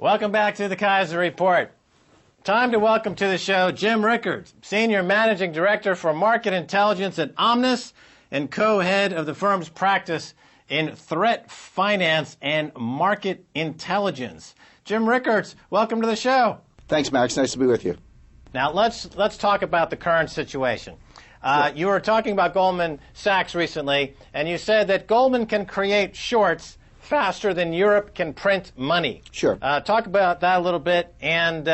Welcome back to the Keiser Report. Time to welcome to the show Jim Rickards, Senior Managing Director for Market Intelligence at Omnis and co-head of the firm's practice in threat finance and market intelligence. Jim Rickards, welcome to the show. Thanks, Max. Nice to be with you. Now, let's talk about the current situation. Sure. You were talking about Goldman Sachs recently, and you said that Goldman can create shorts faster than Europe can print money. Sure. Talk about that a little bit, and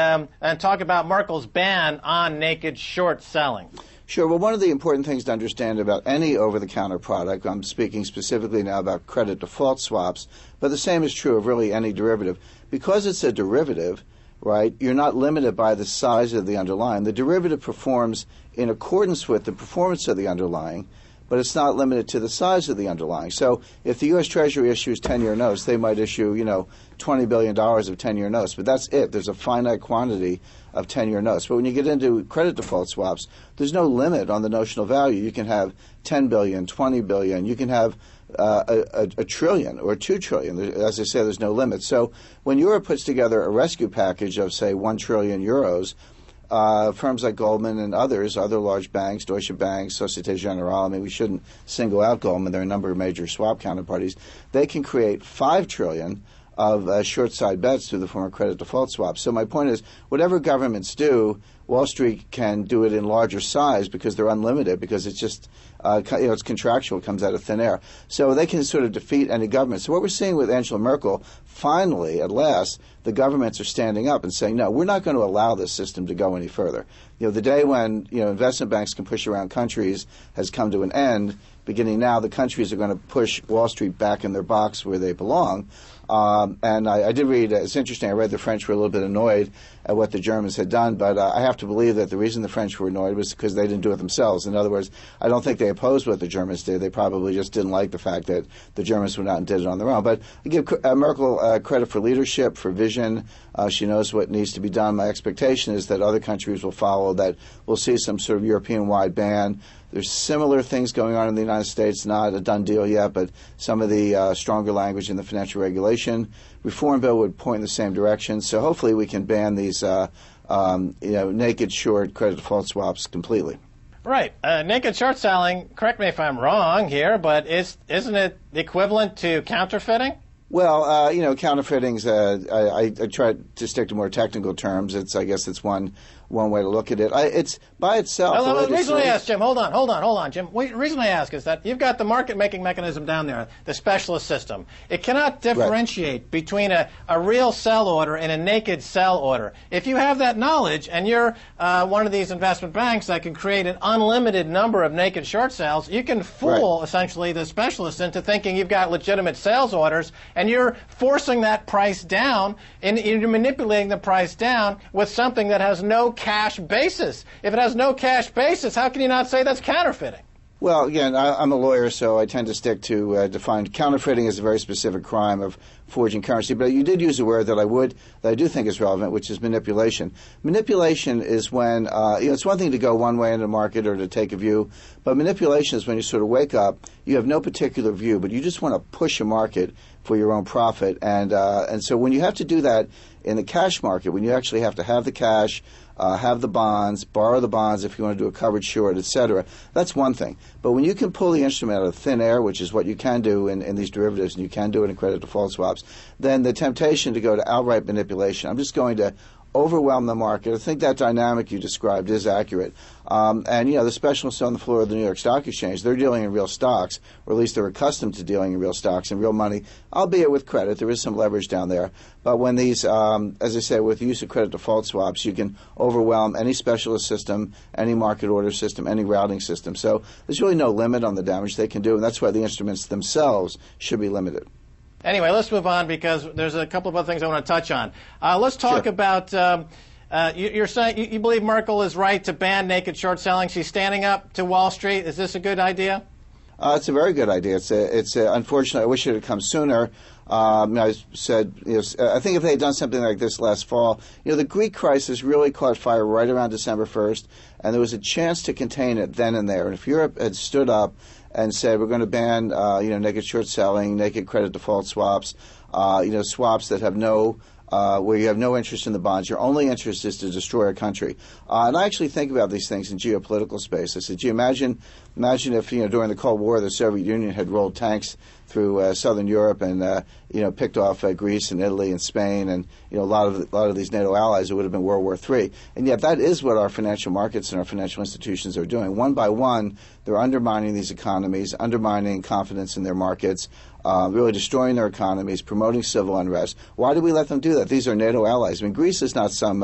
talk about Merkel's ban on naked short selling. Sure. Well, one of the important things to understand about any over-the-counter product, I'm speaking specifically now about credit default swaps, but the same is true of really any derivative. Because it's a derivative, right, you're not limited by the size of the underlying. The derivative performs in accordance with the performance of the underlying, but it's not limited to the size of the underlying. So if the U.S. Treasury issues 10-year notes, they might issue, $20 billion of 10-year notes, but that's it. There's a finite quantity of 10-year notes. But when you get into credit default swaps, there's no limit on the notional value. You can have 10 billion, 20 billion. You can have a trillion or 2 trillion. As I say, there's no limit. So when Europe puts together a rescue package of, say, 1 trillion euros, firms like Goldman and others, other large banks, Deutsche Bank, Societe Generale, I mean, we shouldn't single out Goldman. There are a number of major swap counterparties. They can create 5 trillion of short-side bets through the form of credit default swaps. So my point is, whatever governments do, Wall Street can do it in larger size because they're unlimited, because it's just, it's contractual, it comes out of thin air. So they can sort of defeat any government. So what we're seeing with Angela Merkel, finally, at last, the governments are standing up and saying, no, we're not going to allow this system to go any further. The day when, investment banks can push around countries has come to an end. Beginning now, the countries are going to push Wall Street back in their box where they belong. And I did read, it's interesting, I read the French were a little bit annoyed at what the Germans had done, but I have to believe that the reason the French were annoyed was because they didn't do it themselves. In other words, I don't think they opposed what the Germans did. They probably just didn't like the fact that the Germans went out and did it on their own. But I give Merkel credit for leadership, for vision. She knows what needs to be done. My expectation is that other countries will follow, that we'll see some sort of European-wide ban. There's similar things going on in the United States, not a done deal yet, but some of the stronger language in the financial regulation reform bill would point in the same direction. So hopefully we can ban these naked short credit default swaps completely. Right. Naked short selling, correct me if I'm wrong here, but isn't it equivalent to counterfeiting? Well, counterfeiting's, I try to stick to more technical terms. I guess it's one way to look at it. It's by itself. The reason I ask, Jim, hold on, Jim. The reason I ask is that you've got the market-making mechanism down there, the specialist system. It cannot differentiate between a real sell order and a naked sell order. If you have that knowledge and you're one of these investment banks that can create an unlimited number of naked short sales, you can fool, essentially, the specialist into thinking you've got legitimate sales orders, and you're forcing that price down, and you're manipulating the price down with something that has no cash basis. If it has no cash basis, how can you not say that's counterfeiting? Well, again, I'm a lawyer, so I tend to stick to define counterfeiting as a very specific crime of forging currency. But you did use a word that I do think is relevant, which is manipulation. Manipulation is when, it's one thing to go one way in the market or to take a view, but manipulation is when you sort of wake up, you have no particular view, but you just want to push a market for your own profit. And so when you have to do that in the cash market, when you actually have to have the cash, have the bonds, borrow the bonds if you want to do a covered short, etc., that's one thing. But when you can pull the instrument out of thin air, which is what you can do in these derivatives, and you can do it in credit default swaps, then the temptation to go to outright manipulation, I'm just going to overwhelm the market. I think that dynamic you described is accurate. The specialists on the floor of the New York Stock Exchange, they're dealing in real stocks, or at least they're accustomed to dealing in real stocks and real money, albeit with credit. There is some leverage down there. But when these, as I say, with the use of credit default swaps, you can overwhelm any specialist system, any market order system, any routing system. So there's really no limit on the damage they can do, and that's why the instruments themselves should be limited. Anyway, let's move on because there's a couple of other things I want to touch on. Let's talk about, you're saying you believe Merkel is right to ban naked short selling. She's standing up to Wall Street. Is this a good idea? It's a very good idea. It's unfortunate. I wish it had come sooner. I said, I think if they had done something like this last fall, the Greek crisis really caught fire right around December 1st, and there was a chance to contain it then and there. And if Europe had stood up and said, we're going to ban, naked short selling, naked credit default swaps, swaps that have no where you have no interest in the bonds. Your only interest is to destroy a country. And I actually think about these things in geopolitical space. I said, imagine if, during the Cold War, the Soviet Union had rolled tanks through southern Europe and, picked off Greece and Italy and Spain and, a lot of these NATO allies. It would have been World War III. And yet that is what our financial markets and our financial institutions are doing. One by one, they're undermining these economies, undermining confidence in their markets, really destroying their economies, promoting civil unrest. Why do we let them do that? These are NATO allies. I mean, Greece is not some,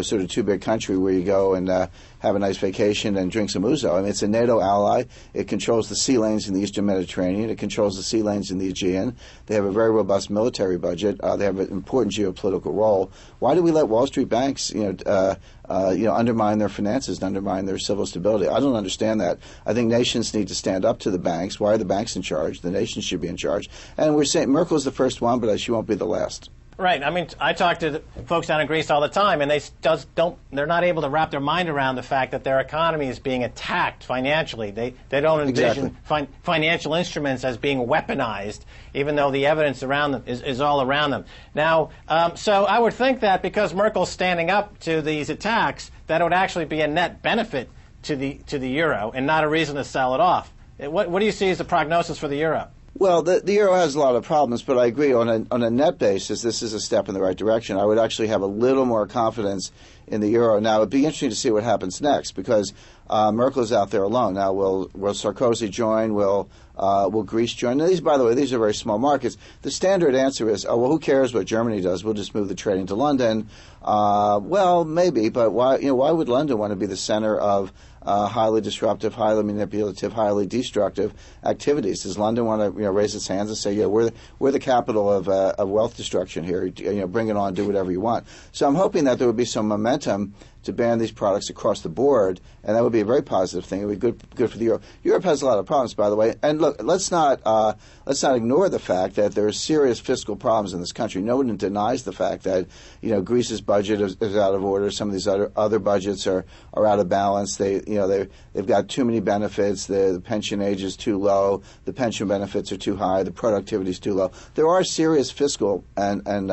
sort of too big country where you go and have a nice vacation and drink some ouzo. I mean, it's a NATO ally. It controls the sea lanes in the Eastern Mediterranean. It controls the sea lanes in the Aegean. They have a very robust military budget. They have an important geopolitical role. Why do we let Wall Street banks, undermine their finances and undermine their civil stability? I don't understand that. I think nations need to stand up to the banks. Why are the banks in charge? The nations should be in charge. And we're saying Merkel's the first one, but she won't be the last. Right. I mean, I talk to folks down in Greece all the time, and they're not able to wrap their mind around the fact that their economy is being attacked financially. They don't envision financial instruments as being weaponized, even though the evidence around them is all around them. Now, so I would think that because Merkel's standing up to these attacks, that it would actually be a net benefit to the euro and not a reason to sell it off. What do you see as the prognosis for the euro? Well, the euro has a lot of problems, but I agree on a net basis, this is a step in the right direction. I would actually have a little more confidence in the euro. Now, it'd be interesting to see what happens next because Merkel's out there alone. Now, will Sarkozy join? Will Greece join? Now, by the way, these are very small markets. The standard answer is, who cares what Germany does? We'll just move the trading to London. Well, maybe, but why would London want to be the center of highly disruptive, highly manipulative, highly destructive activities? Does London want to raise its hands and say, we're the capital of wealth destruction here. Bring it on, do whatever you want. So I'm hoping that there would be some momentum to ban these products across the board, and that would be a very positive thing. It would be good for the euro. Europe has a lot of problems, by the way. And look, let's not ignore the fact that there are serious fiscal problems in this country. No one denies the fact that Greece's budget is out of order. Some of these other budgets are out of balance. They've got too many benefits. The pension age is too low. The pension benefits are too high. The productivity is too low. There are serious fiscal and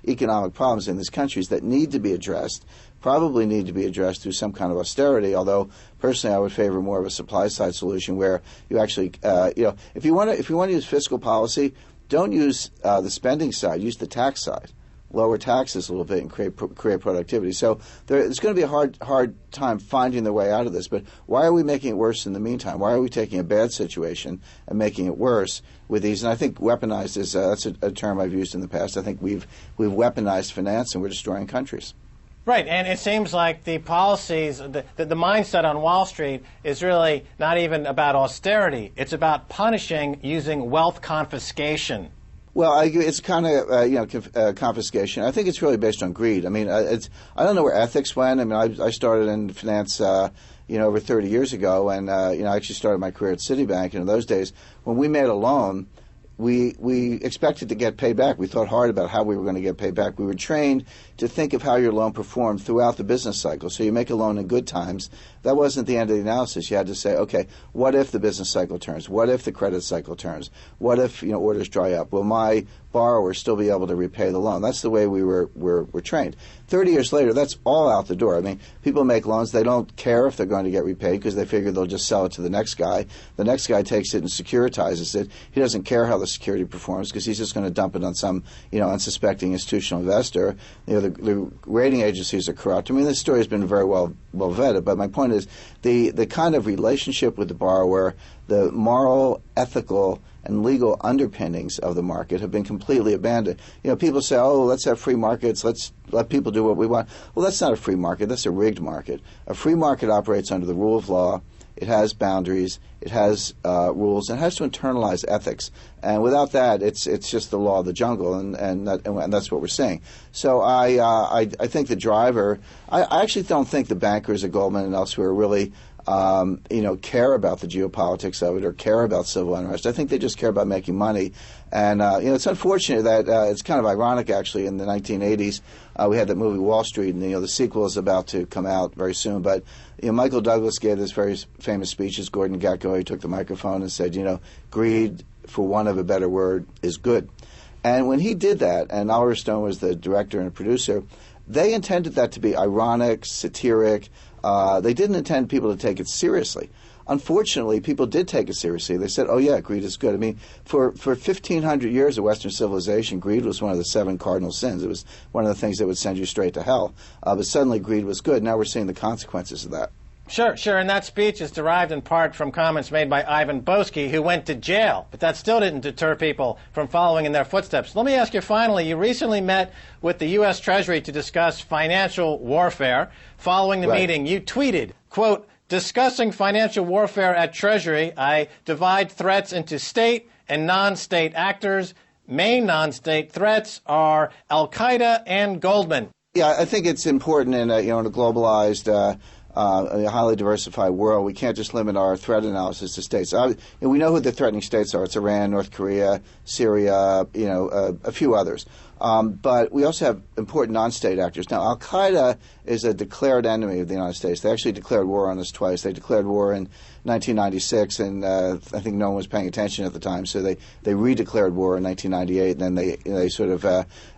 economic problems in these countries that need to be addressed. Probably need to be addressed through some kind of austerity, although personally I would favor more of a supply side solution where you actually, if you want to use fiscal policy, don't use the spending side, use the tax side. Lower taxes a little bit and create productivity. So it's going to be a hard time finding their way out of this. But why are we making it worse in the meantime? Why are we taking a bad situation and making it worse with these? And I think weaponized is that's a term I've used in the past. I think we've weaponized finance and we're destroying countries. Right, and it seems like the policies, the mindset on Wall Street is really not even about austerity. It's about punishing using wealth confiscation. Well, I agree. It's kind of confiscation. I think it's really based on greed. I mean, I don't know where ethics went. I mean, I started in finance, over 30 years ago, and I actually started my career at Citibank. And in those days, when we made a loan, we expected to get paid back. We thought hard about how we were going to get paid back. We were trained to think of how your loan performed throughout the business cycle. So you make a loan in good times. That wasn't the end of the analysis. You had to say, okay, what if the business cycle turns? What if the credit cycle turns? What if orders dry up? Will my borrower still be able to repay the loan? That's the way we were trained. 30 years later, that's all out the door. I mean, people make loans. They don't care if they're going to get repaid because they figure they'll just sell it to the next guy. The next guy takes it and securitizes it. He doesn't care how the security performs because he's just going to dump it on some, unsuspecting institutional investor. The rating agencies are corrupt. I mean, this story has been very well vetted, but my point is the kind of relationship with the borrower, the moral, ethical, and legal underpinnings of the market have been completely abandoned. People say, let's have free markets, let's let people do what we want. Well, that's not a free market, that's a rigged market. A free market operates under the rule of law. It has boundaries, it has rules, and it has to internalize ethics. And without that, it's just the law of the jungle, and that's what we're seeing. So I think the driver, I actually don't think the bankers at Goldman and elsewhere really care about the geopolitics of it or care about civil unrest. I think they just care about making money. And, it's unfortunate that it's kind of ironic, actually, in the 1980s, we had that movie Wall Street, and, the sequel is about to come out very soon. But, Michael Douglas gave this very famous speech as Gordon Gekko. He took the microphone and said, greed, for want of a better word, is good. And when he did that, and Oliver Stone was the director and producer, they intended that to be ironic, satiric. They didn't intend people to take it seriously. Unfortunately, people did take it seriously. They said, oh, yeah, greed is good. I mean, for 1,500 years of Western civilization, greed was one of the 7 cardinal sins. It was one of the things that would send you straight to hell. But suddenly greed was good. Now we're seeing the consequences of that. Sure, sure. And that speech is derived in part from comments made by Ivan Boesky, who went to jail. But that still didn't deter people from following in their footsteps. Let me ask you finally, you recently met with the U.S. Treasury to discuss financial warfare. Following the meeting, you tweeted, quote, discussing financial warfare at Treasury, I divide threats into state and non-state actors. Main non-state threats are Al-Qaeda and Goldman. Yeah, I think it's important in a globalized a highly diversified world. We can't just limit our threat analysis to states. We know who the threatening states are. It's Iran, North Korea, Syria, a few others. But we also have important non-state actors. Now, Al-Qaeda is a declared enemy of the United States. They actually declared war on us twice. They declared war in 1996, and I think no one was paying attention at the time, so they re-declared war in 1998, and then they sort of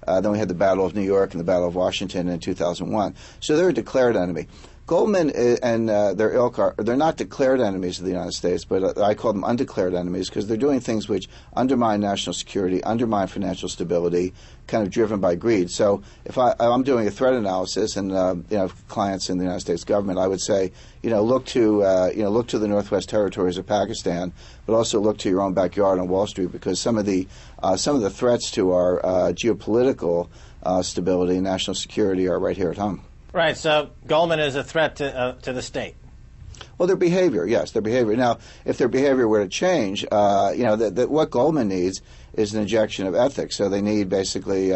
then we had the Battle of New York and the Battle of Washington in 2001. So they're a declared enemy. Goldman and their ilk they're not declared enemies of the United States, but I call them undeclared enemies because they're doing things which undermine national security, undermine financial stability, kind of driven by greed. So if I'm doing a threat analysis and clients in the United States government, I would say look to the Northwest Territories of Pakistan, but also look to your own backyard on Wall Street because some of the threats to our geopolitical stability and national security are right here at home. Right, so Goldman is a threat to the state. Well, their behavior, yes, their behavior. Now, if their behavior were to change, what Goldman needs is an injection of ethics. So they need basically,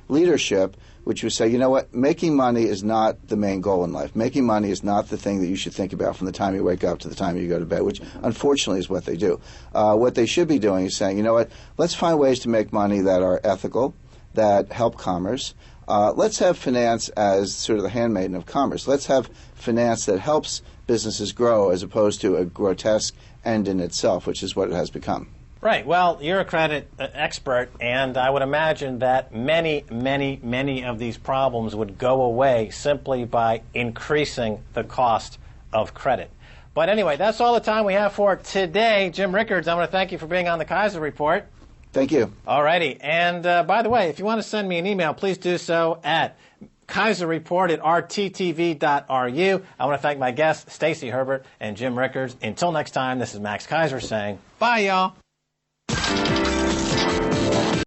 leadership, which would say, you know what, making money is not the main goal in life. Making money is not the thing that you should think about from the time you wake up to the time you go to bed, which unfortunately is what they do. What they should be doing is saying, you know what, let's find ways to make money that are ethical, that help commerce. Let's have finance as sort of the handmaiden of commerce. Let's have finance that helps businesses grow as opposed to a grotesque end in itself, which is what it has become. Right. Well, you're a credit expert, and I would imagine that many, many, many of these problems would go away simply by increasing the cost of credit. But anyway, that's all the time we have for today. Jim Rickards, I want to thank you for being on the Keiser Report. Thank you. All righty. And by the way, if you want to send me an email, please do so at keiserreport@rttv.ru. I want to thank my guests, Stacey Herbert and Jim Rickards. Until next time, this is Max Keiser saying bye, y'all.